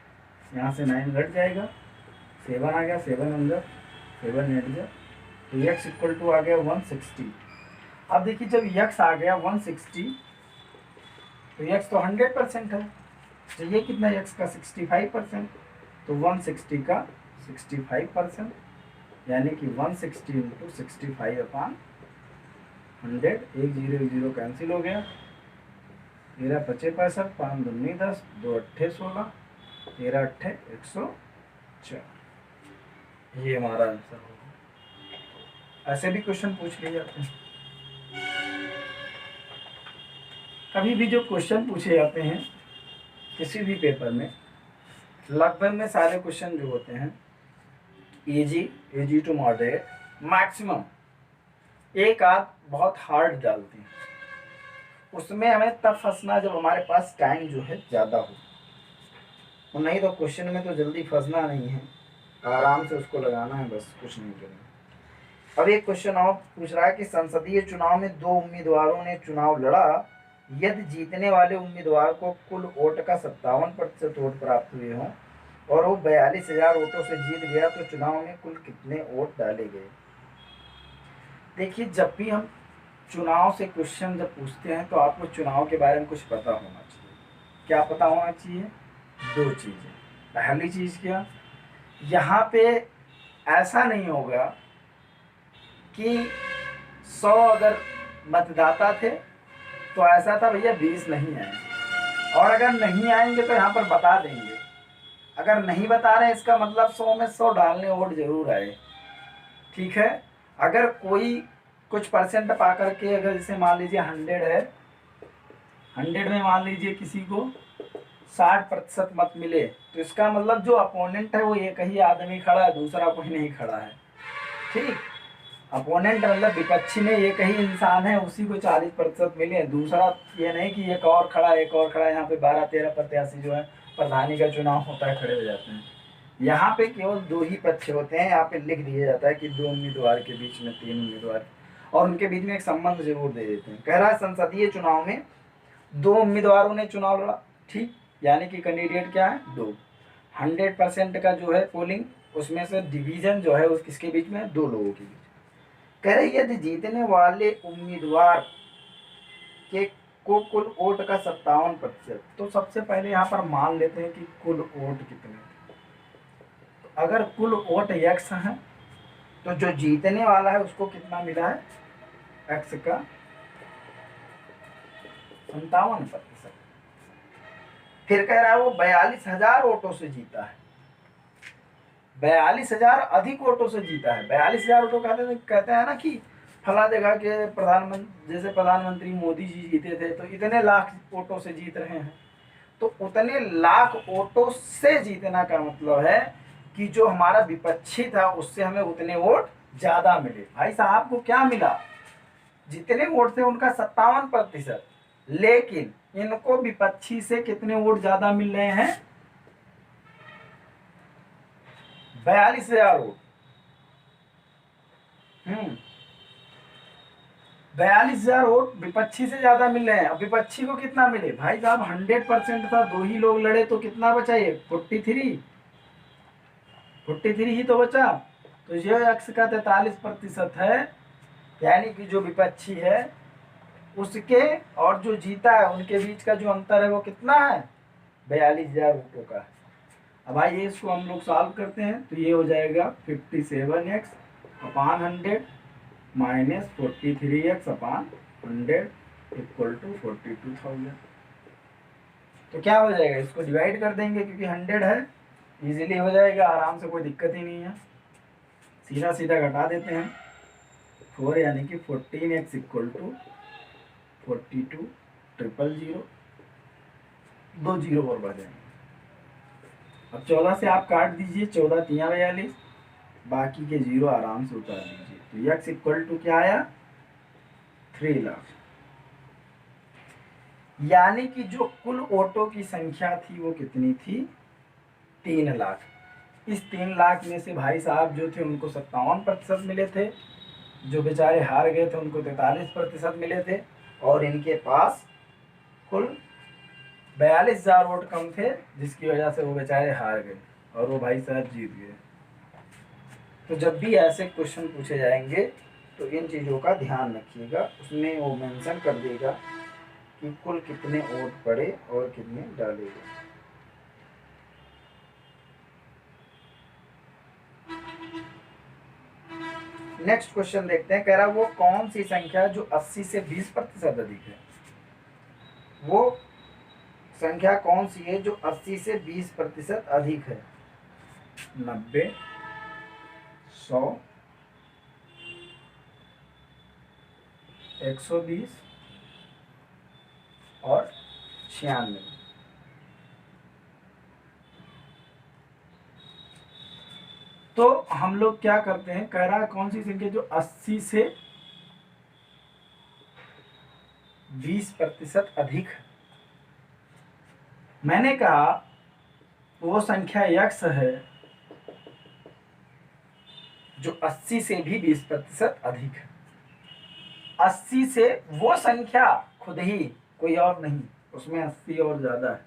यहाँ से 9 घट जाएगा, 7 आ गया, 7 अंदर 7 हट गया, तो x इक्वल टू आ गया 160। अब देखिए जब x आ गया 160 तो x तो 100% है, तो ये कितना x का 65%, तो 160 का 65%, यानी कि 160 इंटू 65/100, 1 0 1 0 कैंसिल हो गया, 13 5 65, 5 दूनी 10, 2 8 16, 13 8 104, ये हमारा आंसर होगा। ऐसे भी क्वेश्चन पूछ लिए जाते हैं। कभी भी जो क्वेश्चन पूछे जाते हैं किसी भी पेपर में, लगभग में सारे क्वेश्चन जो होते हैं इजी टू मॉडरेट, मैक्सिमम एक आध बहुत हार्ड डालते हैं, उसमें हमें तब फंसना जब हमारे पास टाइम जो है ज़्यादा हो, और नहीं तो क्वेश्चन में तो जल्दी फंसना नहीं है, आराम से उसको लगाना है, बस कुछ नहीं करना। अब एक क्वेश्चन और पूछ रहा है कि संसदीय चुनाव में दो उम्मीदवारों ने चुनाव लड़ा, यदि जीतने वाले उम्मीदवार को कुल वोट का 57% वोट प्राप्त हुए हों और वो 42,000 वोटों से जीत गया, तो चुनाव में कुल कितने वोट डाले गए। देखिए, जब भी हम चुनाव से क्वेश्चन जब पूछते हैं तो आपको चुनाव के बारे में कुछ पता होना चाहिए। क्या पता होना चाहिए? दो चीज़ें। पहली चीज़ क्या, यहाँ पे ऐसा नहीं होगा कि 100 अगर मतदाता थे तो ऐसा था भैया 20 नहीं आए, और अगर नहीं आएंगे तो यहाँ पर बता देंगे। अगर नहीं बता रहे इसका मतलब 100 में 100 डालने वोट जरूर आए, ठीक है। अगर कोई कुछ परसेंट पा करके, अगर जैसे मान लीजिए 100 है, 100 में मान लीजिए किसी को 60% मत मिले, तो इसका मतलब जो अपोनेंट है वो एक ही आदमी खड़ा है, दूसरा कोई नहीं खड़ा है, ठीक। अपोनेंट मतलब विपक्षी में एक ही इंसान है, उसी को 40% मिले, दूसरा ये नहीं कि एक और खड़ा एक और खड़ा। यहाँ पे 12-13 प्रत्याशी जो है, प्रधानी का चुनाव होता है, खड़े हो जाते हैं। यहाँ पे केवल दो ही पक्ष होते हैं, यहाँ पे लिख दिया जाता है कि दो उम्मीदवार के बीच में 3 उम्मीदवार, और उनके बीच में एक संबंध जरूर दे देते हैं। कह रहा है संसदीय चुनाव में दो उम्मीदवारों ने चुनाव लड़ा, ठीक, यानी कि कैंडिडेट क्या है? दो। 100% का जो है पोलिंग, उसमें से डिवीजन जो है उस किसके बीच में? दो लोगों के बीच। कह रही है यदि जीतने वाले उम्मीदवार के को कुल वोट का 57%, तो सबसे पहले यहाँ पर मान लेते हैं कि कुल वोट कितने थे। तो अगर कुल वोट x है, तो जो जीतने वाला है उसको कितना मिला है? x का 57%। फिर कह रहा है वो 42,000 वोटों से जीता है, 42,000 अधिक वोटों से जीता है। 42,000 वोटों कहते हैं ना कि फला जगह के प्रधानमंत्री, जैसे प्रधानमंत्री मोदी जी जीते थे तो इतने लाख वोटों से जीत रहे हैं। तो उतने लाख वोटों से जीतना का मतलब है कि जो हमारा विपक्षी था उससे हमें उतने वोट ज्यादा मिले। भाई साहब को क्या मिला? जितने वोट थे उनका 57%, लेकिन इनको विपक्षी से कितने वोट ज्यादा मिल रहे हैं? 42,000 वोट। 42,000 वोट विपक्षी से ज्यादा मिल रहे हैं। अब विपक्षी को कितना मिले? भाई साहब 100% था, दो ही लोग लड़े तो कितना बचा? ये 43 ही तो बचा। तो ये अक्ष का 43% है, यानी कि जो विपक्षी है उसके और जो जीता है उनके बीच का जो अंतर है वो कितना है? 42,000 वोटों का। अब आइए इसको हम लोग सॉल्व करते हैं, तो ये हो जाएगा 57x upon 100 minus 43x upon 100 equal to 42,000। तो क्या हो जाएगा? इसको डिवाइड कर देंगे क्योंकि 100 है, इजीली हो जाएगा, आराम से, कोई दिक्कत ही नहीं है। सीधा सीधा घटा देते हैं, 4 यानी कि 14x इक्वल टू 42,000, 2 जीरो और बढ़ जाएंगे। अब 14 से आप काट दीजिए, 14 तिया 42, बाकी के जीरो आराम से उतार दीजिए। तो x इक्वल टू क्या आया? 3 लाख। यानी कि जो कुल वोटों की संख्या थी वो कितनी थी? 3 लाख। इस 3 लाख में से भाई साहब जो थे उनको 57% मिले थे, जो बेचारे हार गए थे उनको 43% मिले थे, और इनके पास कुल 42,000 वोट कम थे, जिसकी वजह से वो बेचारे हार गए और वो भाई साहब जीत गए। तो जब भी ऐसे क्वेश्चन पूछे जाएंगे तो इन चीज़ों का ध्यान रखिएगा, उसमें वो मेंशन कर देगा कि कुल कितने वोट पड़े और कितने डाले गए। नेक्स्ट क्वेश्चन देखते हैं। कह रहा वो कौन सी संख्या जो 80 से 20% अधिक है? वो संख्या कौन सी है जो 80 से 20% अधिक है? 90, 100, 120 और 96। तो हम लोग क्या करते हैं, कह रहा है कौन सी संख्या जो 80 से 20% अधिक है। मैंने कहा वो संख्या x है जो 80 से भी 20% अधिक है। 80 से वो संख्या खुद ही, कोई और नहीं, उसमें 80 और ज्यादा है।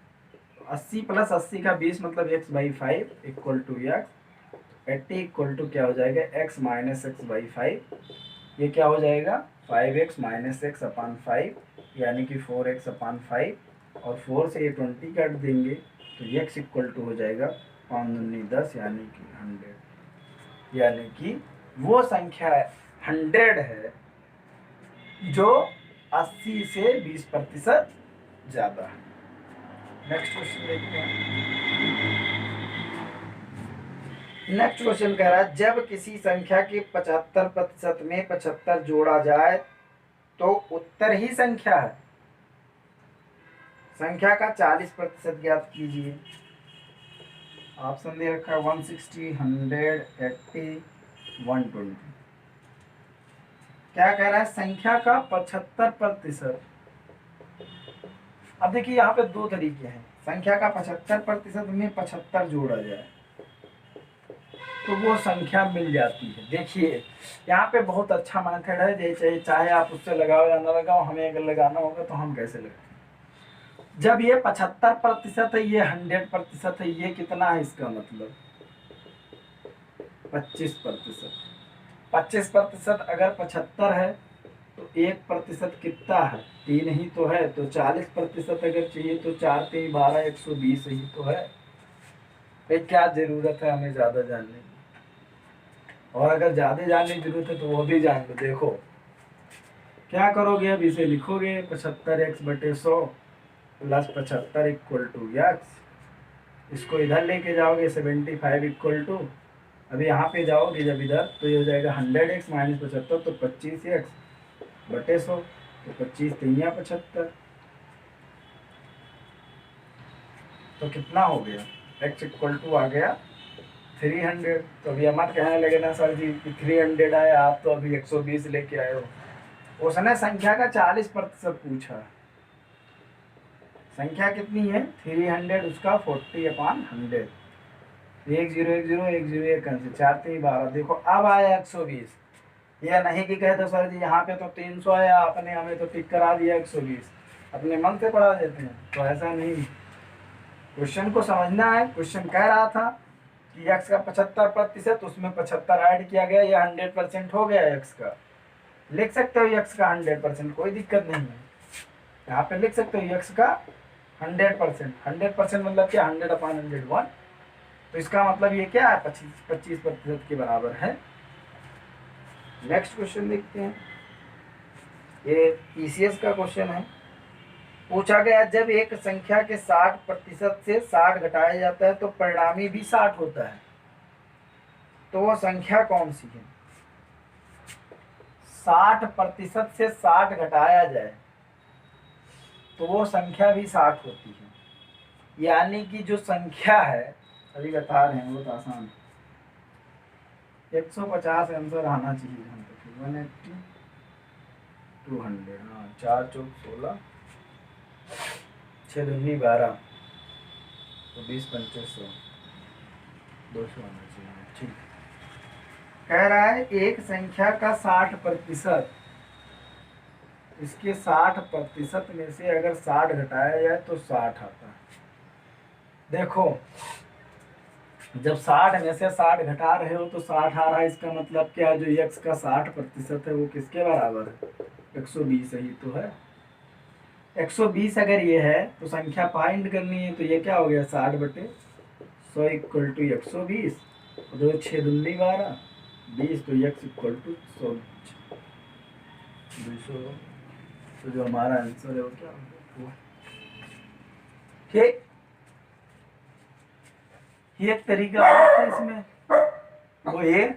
80 प्लस 80 का 20 मतलब x/5 equal to x। 80 equal to क्या हो जाएगा, x माइनस x/5। ये क्या हो जाएगा, 5x माइनस x अपान 5 यानी कि 4x अपान 5, और 4 से ये 20 काट देंगे तो x इक्वल टू हो जाएगा 5 दूनी 10 यानी कि 100। यानी कि वो संख्या 100 है जो 80 से 20% ज्यादा है। नेक्स्ट क्वेश्चन देखते हैं। नेक्स्ट क्वेश्चन कह रहा है जब किसी संख्या के 75% में 75 जोड़ा जाए तो उत्तर ही संख्या है। संख्या का 40% ज्ञात कीजिए। ऑप्शन दे रखा है 160, 100, 80, 120। क्या कह रहा है, संख्या का 75%। अब देखिए यहाँ पे दो तरीके हैं। संख्या का 75% में 75 जोड़ा जाए तो वो संख्या मिल जाती है। देखिए यहाँ पे बहुत अच्छा मेथड है, चाहे आप उससे लगाओ या ना लगाओ, हमें अगर लगाना होगा तो हम कैसे लगाएं। जब ये 75% है, ये 100% है, ये कितना है, इसका मतलब 25%। 25% अगर 75 है तो 1% कितना है, 3 ही तो है। तो 40% अगर चाहिए तो 4 3 12, 120 ही तो है। भाई क्या जरूरत है हमें ज्यादा जानने की, और अगर ज्यादा जानने की जरूरत है तो वो भी जान लो। देखो क्या करोगे, अब इसे लिखोगे 75x/100 plus 75 equal to x। इसको इधर लेके जाओगे 75 इक्वल टू, अभी यहाँ पे जाओगे जब इधर तो ये हो जाएगा 100x माइनस 75 तो 25x/100 तो 25 3 75 तो कितना हो गया, x इक्वल टू आ गया 300। तो अभी मत कहने लगे ना सर जी कि 300 आए, आप तो अभी 120 लेके आए हो। उसने संख्या का 40% पूछा। संख्या कितनी है 300, उसका 40/100। 1 0 1 0 1 0 1 से 4 3 12। देखो अब आया 120। यह नहीं कि कहे तो सर जी यहाँ पे तो 300 आया, आपने हमें तो टिक करा दिया 120, अपने मन से पढ़ा देते हैं। तो ऐसा नहीं, क्वेश्चन को समझना है। क्वेश्चन कह रहा था कि x का 75%, उसमें 75 ऐड किया गया, यह 100% हो गया x का। लिख सकते हो x का 100%, कोई दिक्कत नहीं है। यहाँ पे लिख सकते हो x का 100%। 100% मतलब क्या, 100/101। तो इसका मतलब ये क्या है, 25% के बराबर है। नेक्स्ट क्वेश्चन देखते हैं। ये पीसीएस का क्वेश्चन है। पूछा गया जब एक संख्या के 60% से 60 घटाया जाता है तो परिणामी भी 60 होता है, तो वो संख्या कौन सी है। 60% से 60 घटाया जाए तो वो संख्या भी 60 होती है। यानी कि जो संख्या है, अभी बता रहे हैं, बहुत आसान है। 150 आंसर आना चाहिए जहाँ तक 180 200। हाँ 4 चौक 16, 6 दूनी 12 तो 20 25 100 200 आना चाहिए। ठीक, कह रहा है एक संख्या का 60%, इसके 60% में से अगर 60 घटाया जाए तो 60 आता है। देखो जब 60 में से 60 घटा रहे हो तो 60 आ रहा है, इसका मतलब क्या है, जो x का 60% है वो किसके बराबर है, 120 ही तो है। 120 अगर ये है तो संख्या फाइंड करनी है, तो ये क्या हो गया 60/100 इक्वल टू 120, दो 6 दूनी 12 20 तो x इक्वल टू 100 200। तो जो हमारा आंसर है वो क्या होगा, ठीक। ये एक तरीका है इसमें, वो ये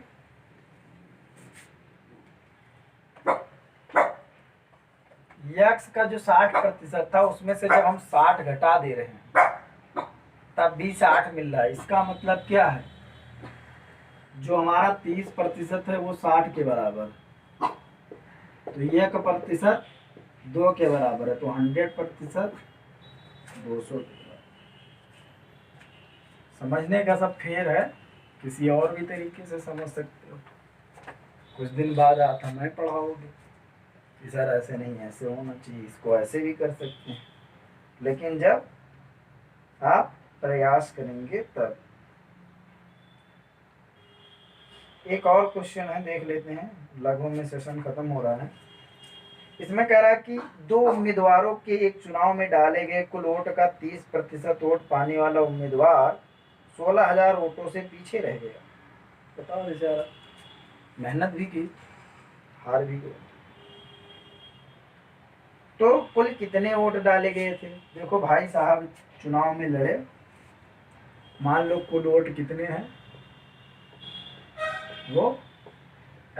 x का जो 60% था उसमें से जब हम 60 घटा दे रहे हैं तब भी 60 मिल रहा है। इसका मतलब क्या है, जो हमारा 30% है वो 60 के बराबर, तो 1% 2 के बराबर है, तो 100% 200। समझने का सब फेर है, किसी और भी तरीके से समझ सकते हो। कुछ दिन बाद आप हमें पढ़ाओगे कि सर ऐसे नहीं, ऐसे होना चाहिए, इसको ऐसे भी कर सकते हैं। लेकिन जब आप प्रयास करेंगे तब। एक और क्वेश्चन है, देख लेते हैं, लगभग में सेशन खत्म हो रहा है। इसमें कह रहा है कि 2 उम्मीदवारों के एक चुनाव में डाले गए कुल वोट का 30% वोट पाने वाला उम्मीदवार 16,000 वोटों से पीछे रह गया। बताओ बेचारा, मेहनत भी की, हार भी गया। तो कुल कितने वोट डाले गए थे? देखो भाई साहब चुनाव में लड़े, मान लो कुल वोट कितने हैं, वो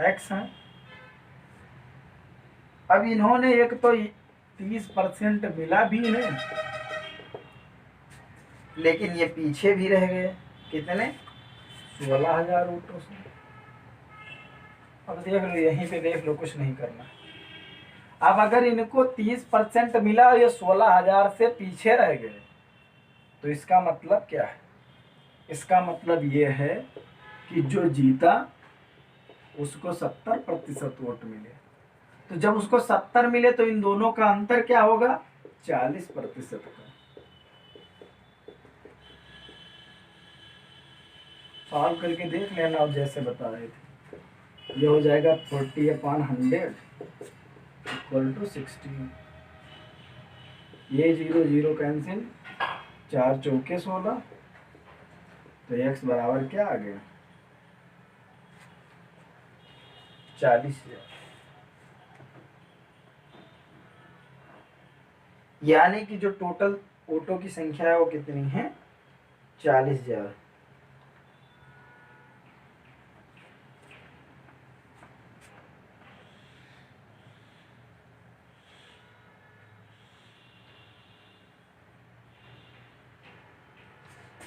x हैं। अब इन्होंने एक तो 30% मिला भी है, लेकिन ये पीछे भी रह गए। कितने? 16,000 वोटों से। अब देख लो, यहीं पे देख लो, कुछ नहीं करना। अब अगर इनको 30% मिला और ये 16,000 से पीछे रह गए, तो इसका मतलब क्या है? इसका मतलब ये है कि जो जीता उसको 70% वोट मिले। तो जब उसको 70 मिले तो इन दोनों का अंतर क्या होगा? 40% का। सॉल्व करके देख लेना, और जैसे बता रहे थे, ये हो जाएगा 40/100 = 60। ये 0 0 कैंसिल, 4 चौके 16, तो x बराबर क्या आ गया? 40,000। यानी कि जो टोटल वोटों की संख्या है वो कितनी है? 40,000।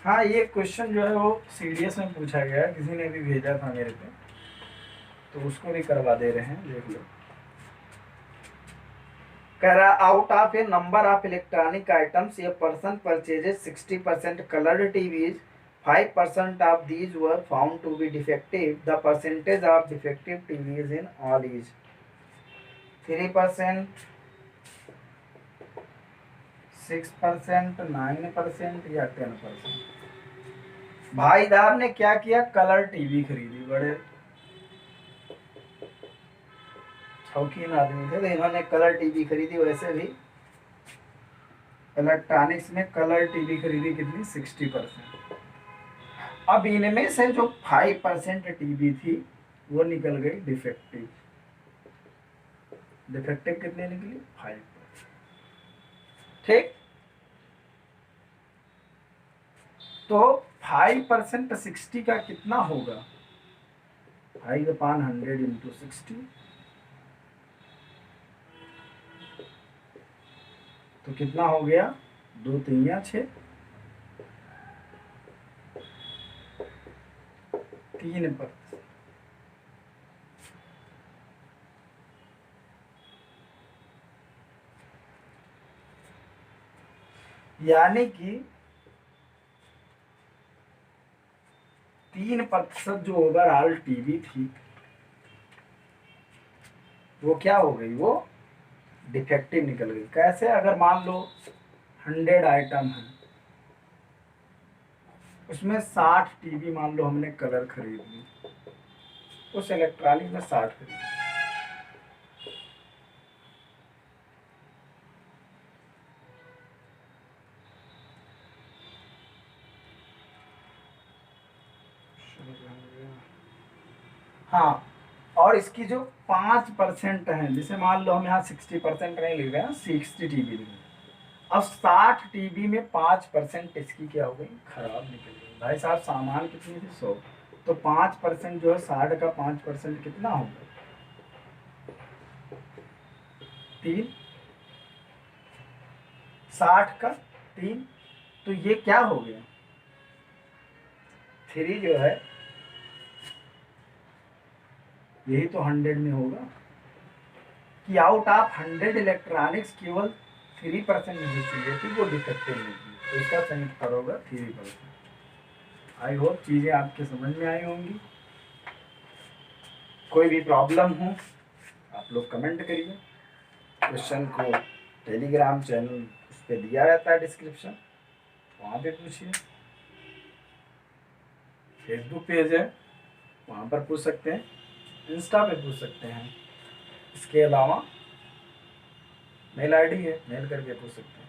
हाँ, ये क्वेश्चन जो है वो सीडीएस में पूछा गया है, किसी ने भी भेजा था मेरे पे, तो उसको भी करवा दे रहे हैं, देख लो। कह रहा out of a number of electronic items a person purchases 60% coloured TVs, 5% of these were found to be defective, the percentage of defective TVs in all is 3%, 6%, 9% या 10%। भाई साहब ने क्या किया? कलर टीवी खरीदी, बड़े शौकीन आदमी थे, तो इन्होंने कलर टीवी खरीदी। वैसे भी इलेक्ट्रॉनिक्स में कलर टीवी खरीदी कितनी? 60%। अब इनमें से जो 5% टीवी थी वो निकल गई डिफेक्टिव। डिफेक्टिव कितने निकली? 5%। ठीक, तो 5% 60 का कितना होगा? 5/100 इंटू 60, तो कितना हो गया? 2 3 6, 3%। यानी कि 3% जो ओवरऑल टीवी थी वो क्या हो गई? वो डिफेक्टिव निकल गई। कैसे? अगर मान लो 100 आइटम है, उसमें 60 टीवी मान लो हमने कलर खरीद ली, उस इलेक्ट्रॉनिक में 60 खरीद। हाँ, और इसकी जो 5% है, जैसे मान लो हम यहाँ 60% नहीं लिख रहे हैं, 60 टीवी लिख रहे हैं। अब 60 टीवी में 5% इसकी क्या हो गई? खराब निकल गई। भाई साहब सामान कितनी थी? 100, तो 5% जो है 60 का 5% कितना होगा? 3। 60 का 3, तो ये क्या हो गया? 3 जो है यही तो 100 में होगा। कि आउट ऑफ 100 इलेक्ट्रॉनिक्स केवल 3% जो चाहिए थी वो डिफेक्टिव निकली, तो इसका सही उत्तर होगा 3%। आई होप चीज़ें आपके समझ में आई होंगी। कोई भी प्रॉब्लम हो आप लोग कमेंट करिए। क्वेश्चन को टेलीग्राम चैनल उस पर दिया रहता है डिस्क्रिप्शन, वहाँ पे पूछिए। फेसबुक पेज है वहाँ पर पूछ सकते हैं, इंस्टा पे पूछ सकते हैं। इसके अलावा मेल आईडी है, मेल करके पूछ सकते हैं।